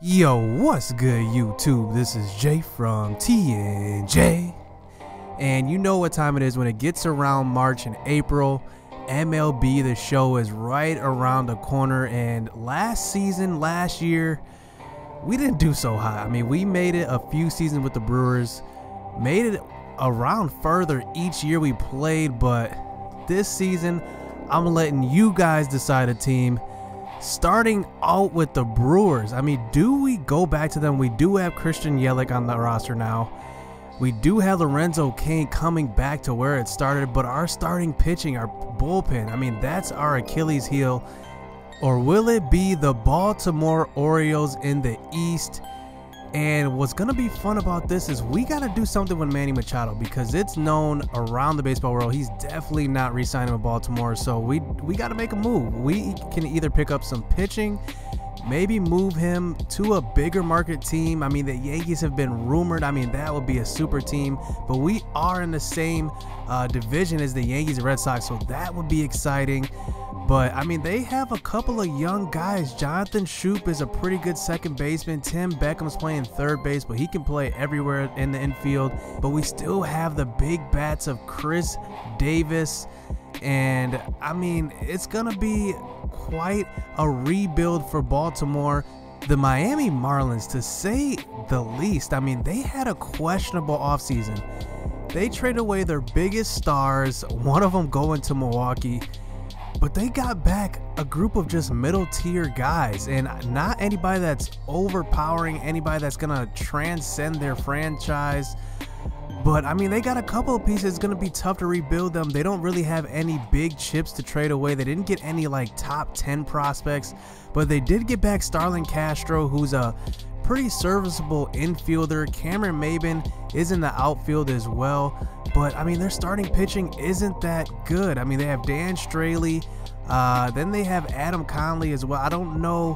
Yo, what's good YouTube? This is Jay from TNJ. And you know what time it is when it gets around March and April. MLB The Show is right around the corner, and last year, we didn't do so hot. I mean, we made it a few seasons with the Brewers, made it around further each year we played, but this season, I'm letting you guys decide a team. Starting out with the Brewers, I mean, do we go back to them? We do have Christian Yelich on the roster now. We do have Lorenzo Cain coming back to where it started, but our starting pitching, our bullpen, I mean, that's our Achilles heel. Or will it be the Baltimore Orioles in the East? And what's going to be fun about this is we got to do something with Manny Machado, because it's known around the baseball world he's definitely not re-signing with Baltimore. So we got to make a move. We can either pick up some pitching, maybe move him to a bigger market team. I mean, the Yankees have been rumored. I mean, that would be a super team, but we are in the same division as the Yankees and Red Sox, so that would be exciting. But I mean, they have a couple of young guys. Jonathan Schoop is a pretty good second baseman. Tim Beckham's playing third base, but he can play everywhere in the infield. But we still have the big bats of Chris Davis. And I mean, it's gonna be quite a rebuild for Baltimore. The Miami Marlins, to say the least, I mean, they had a questionable offseason. They traded away their biggest stars, one of them going to Milwaukee. But they got back a group of just middle tier guys, and not anybody that's overpowering, anybody that's going to transcend their franchise. But I mean, they got a couple of pieces. It's going to be tough to rebuild them. They don't really have any big chips to trade away. They didn't get any like top 10 prospects, but they did get back Starlin Castro, who's a pretty serviceable infielder. Cameron Maybin is in the outfield as well. But I mean, their starting pitching isn't that good. I mean, they have Dan Straley, then they have Adam Conley as well. I don't know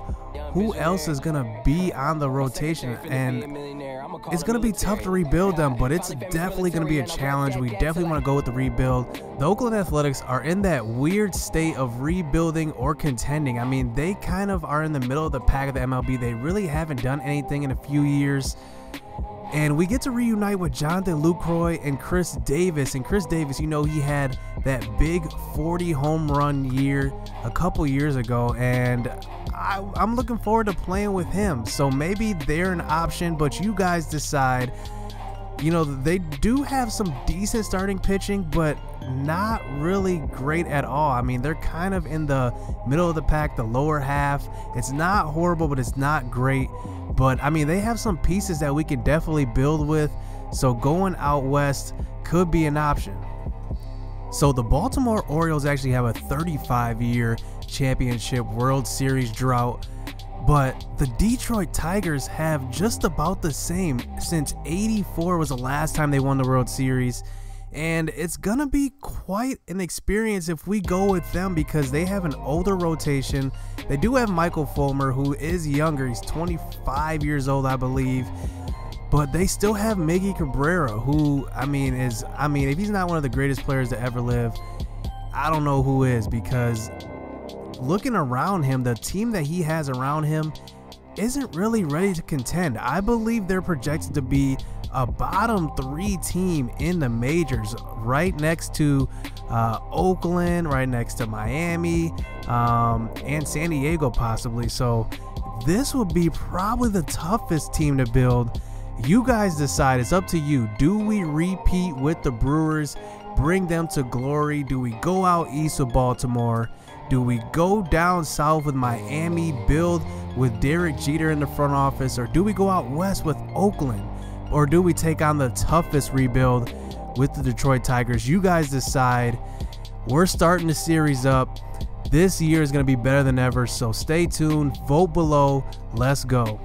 who else is going to be on the rotation, and it's going to be tough to rebuild them, but it's definitely going to be a challenge. We definitely want to go with the rebuild. The Oakland Athletics are in that weird state of rebuilding or contending. I mean, they kind of are in the middle of the pack of the MLB. They really haven't done anything in a few years. And we get to reunite with Jonathan Lucroy and Chris Davis. And Chris Davis, you know, he had that big 40 home run year a couple years ago, and I'm looking forward to playing with him. So maybe they're an option, but you guys decide. You know, they do have some decent starting pitching, but not really great at all. I mean, they're kind of in the middle of the pack, the lower half. It's not horrible, but it's not great. But I mean, they have some pieces that we can definitely build with, so going out west could be an option. So the Baltimore Orioles actually have a 35-year championship World Series drought, but the Detroit Tigers have just about the same. Since '84 was the last time they won the World Series, and it's gonna be quite an experience if we go with them, because they have an older rotation. They do have Michael Fulmer, who is younger. He's 25 years old, I believe. But they still have Miggy Cabrera, who, I mean, if he's not one of the greatest players to ever live, I don't know who is, because looking around him, the team that he has around him isn't really ready to contend. I believe they're projected to be a bottom 3 team in the majors, right next to Oakland, right next to Miami, and San Diego possibly. So this will be probably the toughest team to build. You guys decide. It's up to you. Do we repeat with the Brewers, bring them to glory? Do we go out east with Baltimore? Do we go down south with Miami, build with Derek Jeter in the front office? Or do we go out west with Oakland? Or do we take on the toughest rebuild with the Detroit Tigers? You guys decide. We're starting the series up. This year is going to be better than ever, so stay tuned. Vote below. Let's go.